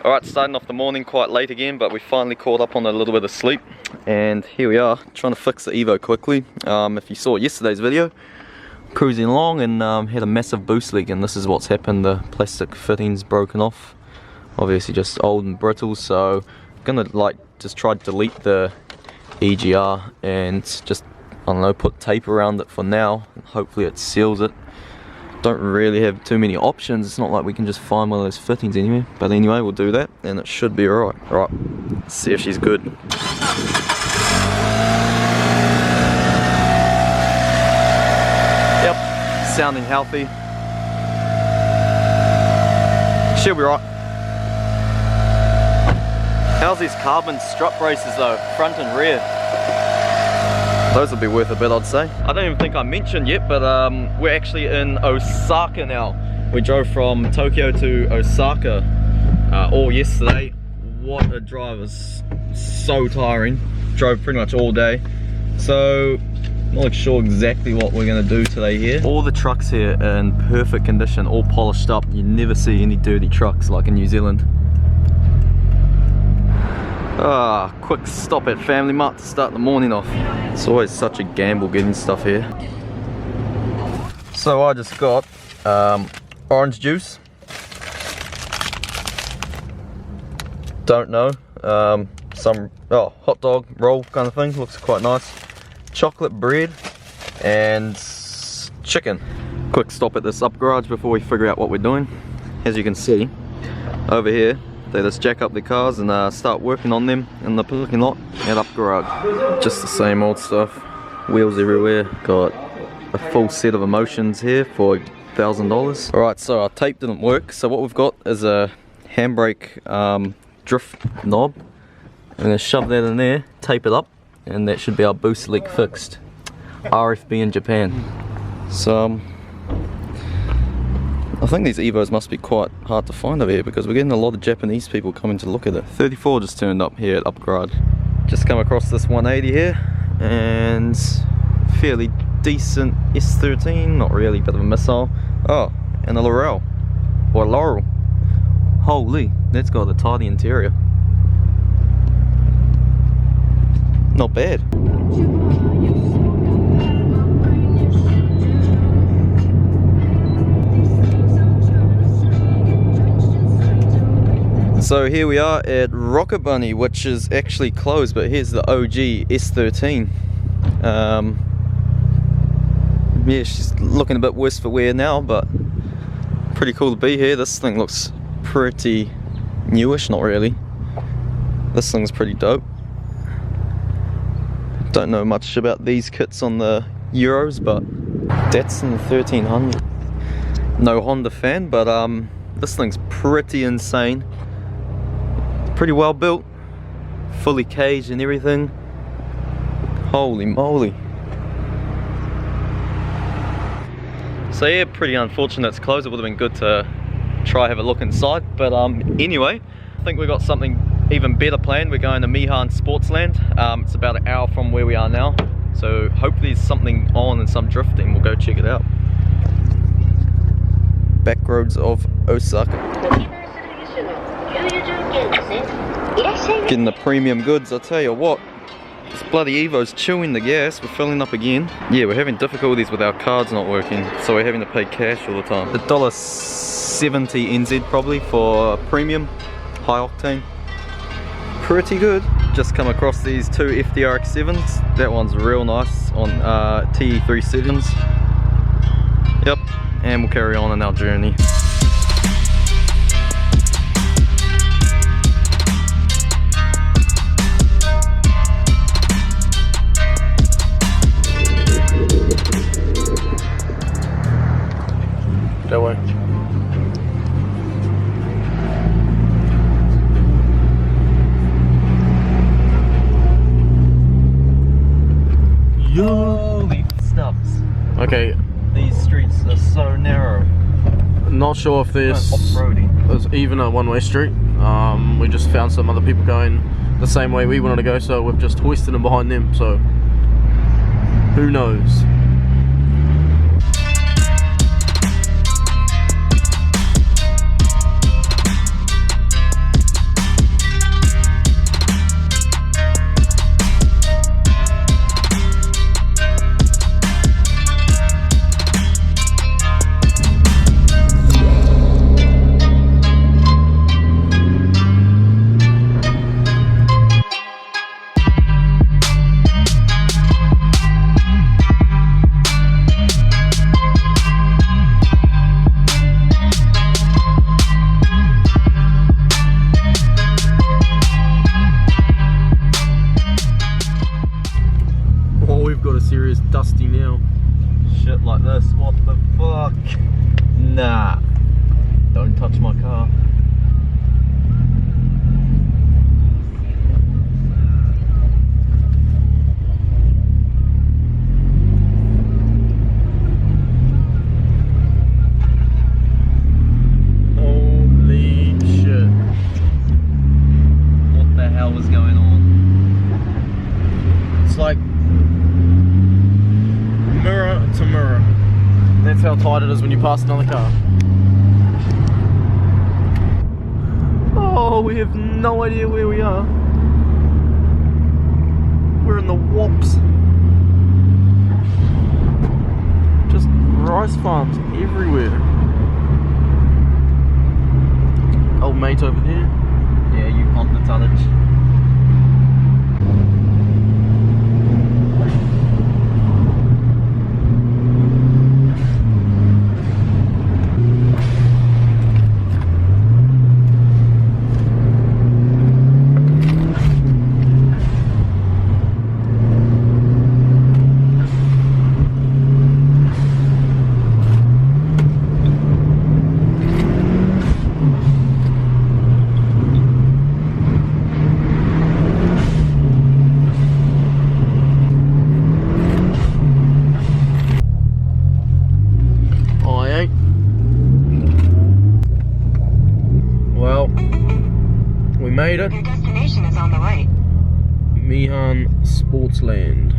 Alright, starting off the morning quite late again, but we finally caught up on a little bit of sleep. And here we are, trying to fix the Evo quickly. If you saw yesterday's video, cruising along and had a massive boost leak, and this is what's happened. The plastic fittings broken off. Obviously just old and brittle, so I'm gonna just try to delete the EGR and just, I don't know, put tape around it for now. Hopefully it seals it. Don't really have too many options. It's not like we can just find one of those fittings anywhere. But anyway, we'll do that and it should be alright. Alright, let's see if she's good. Yep, sounding healthy. She'll be right. How's these carbon strut braces though, front and rear? Those will be worth a bit, I'd say. I don't even think I mentioned yet, but we're actually in Osaka now. We drove from Tokyo to Osaka all yesterday. What a drive, it was so tiring. Drove pretty much all day. So, not sure exactly what we're gonna do today here. All the trucks here are in perfect condition, all polished up. You never see any dirty trucks like in New Zealand. Quick stop at Family Mart to start the morning off. It's always such a gamble getting stuff here. So I just got orange juice. Don't know. Some hot dog roll kind of thing. Looks quite nice. Chocolate bread and chicken. Quick stop at this up garage before we figure out what we're doing. As you can see, over here, they just jack up their cars and start working on them in the parking lot and up garage. Just the same old stuff. Wheels everywhere. Got a full set of emotions here for $1,000. Alright, so our tape didn't work. So what we've got is a handbrake drift knob. I'm going to shove that in there, tape it up, and that should be our boost leak fixed. RFB in Japan. So I think these Evos must be quite hard to find over here because we're getting a lot of Japanese people coming to look at it. 34 just turned up here at Up Garage. Just come across this 180 here and fairly decent S13, not really, bit of a missile. Oh, and a Laurel or Laurel. Holy, that's got a tidy interior. Not bad. So here we are at Rocket Bunny, which is actually closed, but here's the OG S13. Yeah, she's looking a bit worse for wear now, but pretty cool to be here. This thing looks pretty newish, not really. This thing's pretty dope. Don't know much about these kits on the Euros, but that's in the 1300. No Honda fan, but this thing's pretty insane. Pretty well built, fully caged and everything. Holy moly. So yeah, pretty unfortunate it's closed. It would have been good to try have a look inside, but anyway, I think we've got something even better planned. We're going to Meihan Sportsland. It's about an hour from where we are now, so hopefully there's something on and some drifting. We'll go check it out. Back roads of Osaka. Getting the premium goods, I tell you what. This bloody Evo's chewing the gas. We're filling up again. Yeah, we're having difficulties with our cards not working, so we're having to pay cash all the time. $1.70 NZ probably for premium, high octane. Pretty good. Just come across these two FDRX7s. That one's real nice on TE37s. Yep, and we'll carry on our journey. That way. Holy stuffs. Okay. These streets are so narrow. Not sure if this off-roading. is even a one-way street. We just found some other people going the same way we wanted to go, so we've just hoisted them behind them, so who knows. tight it is when you pass another car. Oh, we have no idea where we are. We're in the Wops. Just rice farms everywhere. Old mate over there. Yeah, you pump the tonnage. Well, we made it. Your destination is on the right. Meihan Sportsland.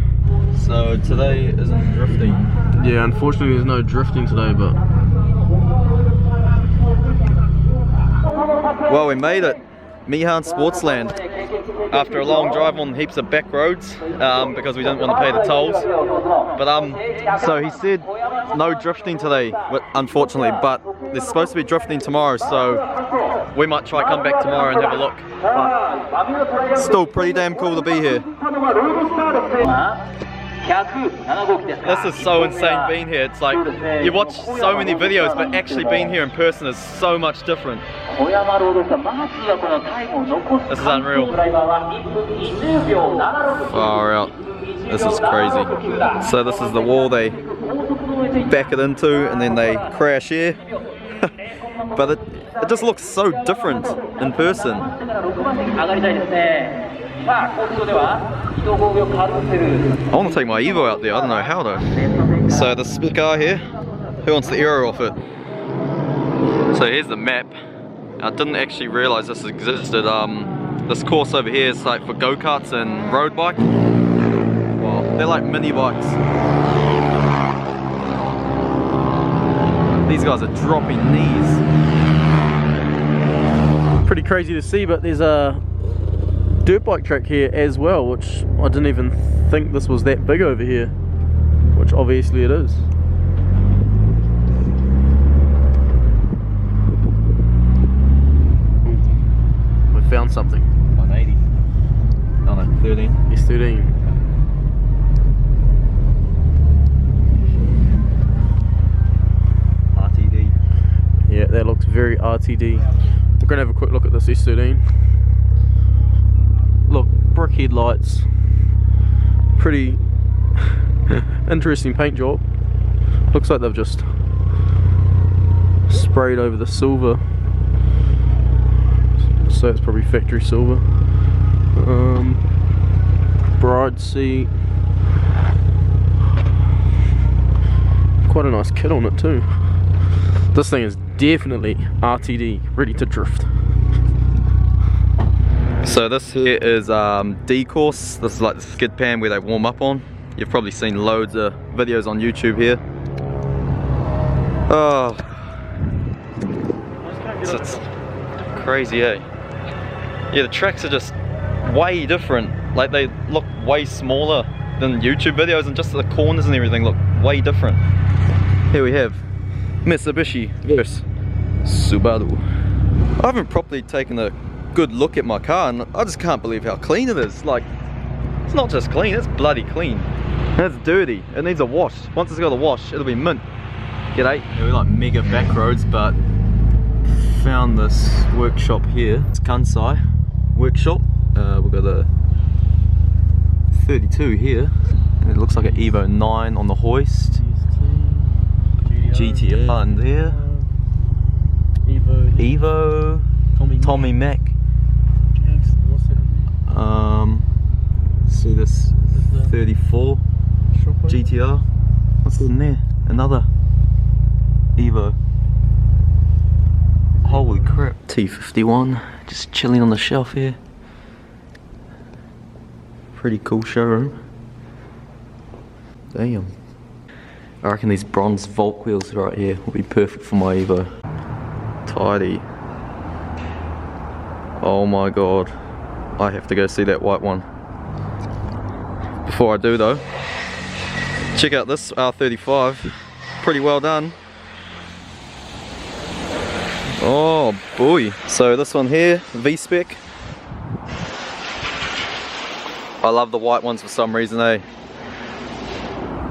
So today isn't drifting. Yeah, unfortunately there's no drifting today, but... Well, we made it. Meihan Sportsland. After a long drive on heaps of back roads, because we didn't want to pay the tolls. But so he said no drifting today, unfortunately, but there's supposed to be drifting tomorrow, so we might try come back tomorrow and have a look. But still pretty damn cool to be here. This is so insane being here. It's like you watch so many videos, but actually being here in person is so much different. This is unreal. Far out. This is crazy. So this is the wall they back it into and then they crash here. But it just looks so different in person. I want to take my Evo out there, I don't know how though. So this big car here, who wants the aero off it? So here's the map. I didn't actually realise this existed. This course over here is like for go-karts and road bike. Well, they're like mini bikes. These guys are dropping knees. Pretty crazy to see, but there's a dirt bike track here as well, which I didn't even think this was that big over here, which obviously it is. Ooh, we found something. 180. Oh no, 13. It's 13. RTD. Yeah, that looks very RTD. We're gonna have a quick look at this S13. Look, brick headlights. Pretty interesting paint job. Looks like they've just sprayed over the silver. So it's probably factory silver. Bride seat. Quite a nice kit on it too. This thing is definitely RTD, ready to drift. So this here is D course. This is like the skid pan where they warm up on. You've probably seen loads of videos on YouTube here. Oh, it's crazy, eh? Yeah, the tracks are just way different. Like they look way smaller than YouTube videos, and just the corners and everything look way different. Here we have Mitsubishi versus Subaru. I haven't properly taken a good look at my car and I just can't believe how clean it is. Like, it's not just clean, it's bloody clean. And it's dirty, it needs a wash. Once it's got a wash, it'll be mint. G'day. Yeah, we're like mega back roads, but found this workshop here. It's Kansai workshop. We've got a 32 here. And it looks like an Evo 9 on the hoist. GTR in there. Evo. Tommy Mac. See this 34 GTR. What's in there? Another Evo. Holy crap. T51 just chilling on the shelf here. Pretty cool showroom. Damn. I reckon these bronze Volk wheels right here will be perfect for my Evo. Tidy. Oh my god. I have to go see that white one. Before I do though, check out this R35. Pretty well done. Oh boy. So this one here, V-Spec. I love the white ones for some reason, eh?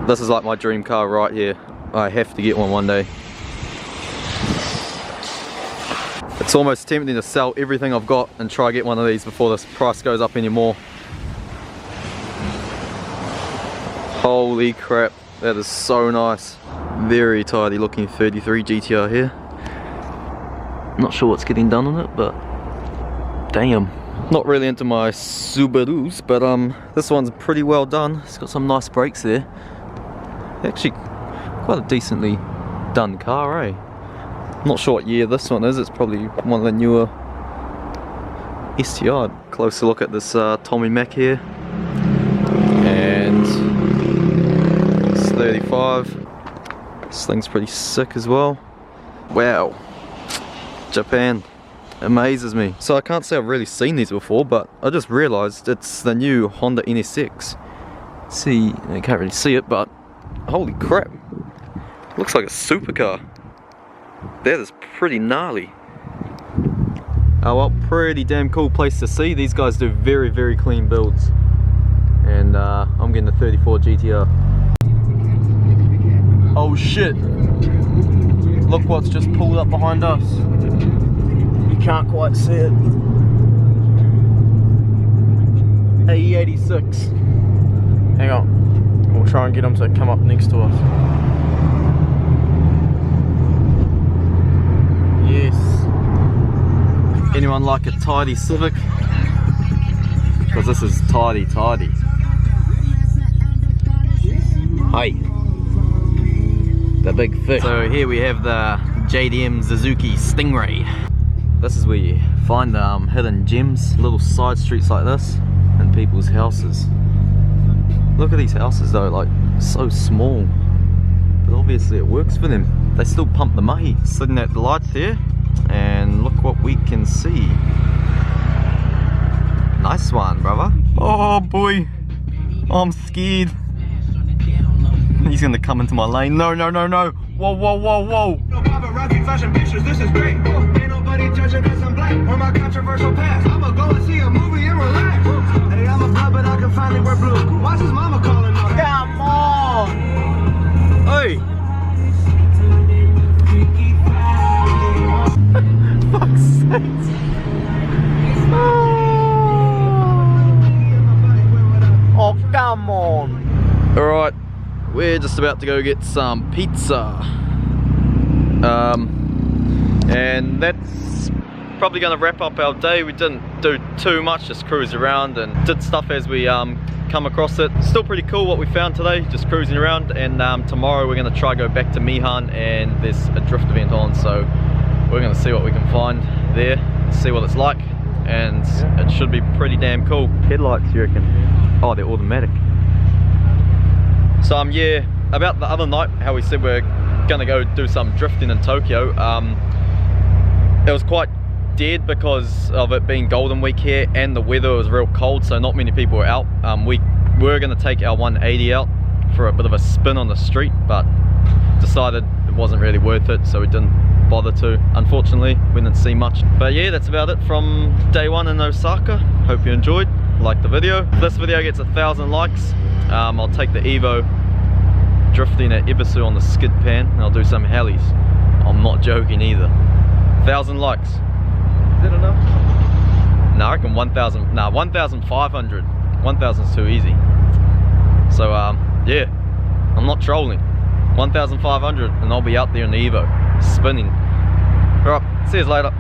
This is like my dream car right here. I have to get one day. It's almost tempting to sell everything I've got and try get one of these before this price goes up anymore. Holy crap, that is so nice. Very tidy looking 33 GTR here. Not sure what's getting done on it, but damn. Not really into my Subarus, but this one's pretty well done. It's got some nice brakes there. Actually, quite a decently done car, eh? Not sure what year this one is. It's probably one of the newer STI. Closer look at this Tommy Mac here, and it's 35. This thing's pretty sick as well. Wow, Japan amazes me. So I can't say I've really seen these before, but I just realised it's the new Honda NSX. See, you can't really see it, but holy crap, looks like a supercar. That is pretty gnarly. Oh well, pretty damn cool place to see. These guys do very, very clean builds. And I'm getting the 34 GTR. Oh shit! Look what's just pulled up behind us. You can't quite see it. AE86. Hang on. We'll try and get them to come up next to us. Yes. Anyone like a tidy Civic? Because this is tidy. Hi. The big fish. So here we have the JDM Suzuki Stingray. This is where you find hidden gems, little side streets like this, in people's houses. Look at these houses though, like so small. But obviously it works for them. They still pump the mahi. Sitting at the light there, and look what we can see. Nice one, brother. Oh boy, I'm scared. He's gonna come into my lane. No. Whoa. No paparazzi fashion pictures, this is great. Ain't nobody judging cause I'm black or my controversial past. I'ma go and see a movie and relax. Hey, I'm a puppet, I can finally wear blue. Why's his mama calling on her? Come on! Hey! Fuck's sake! Oh, come on! Alright, we're just about to go get some pizza. And that's probably going to wrap up our day. We didn't do too much, just cruise around and did stuff as we come across it. Still pretty cool what we found today, just cruising around. And tomorrow we're going to try go back to Meihan, and there's a drift event on, so we're going to see what we can find there, see what it's like, and it should be pretty damn cool. Headlights, you reckon? Oh, they're automatic. So yeah, about the other night, how we said we're gonna go do some drifting in Tokyo, it was quite dead because of it being Golden Week here and the weather was real cold, so not many people were out. We were gonna take our 180 out for a bit of a spin on the street, but decided it wasn't really worth it, so we didn't bother to. Unfortunately, we didn't see much. But yeah, that's about it from day one in Osaka. Hope you enjoyed, like the video. If this video gets 1,000 likes, I'll take the Evo drifting at Ibisu on the skid pan, and I'll do some helis. I'm not joking either. 1,000 likes. Is that enough? No, I reckon 1,000. Nah, 1,500. 1,000's too easy. So yeah, I'm not trolling. 1,500 and I'll be out there in the Evo, spinning. Alright, see you later.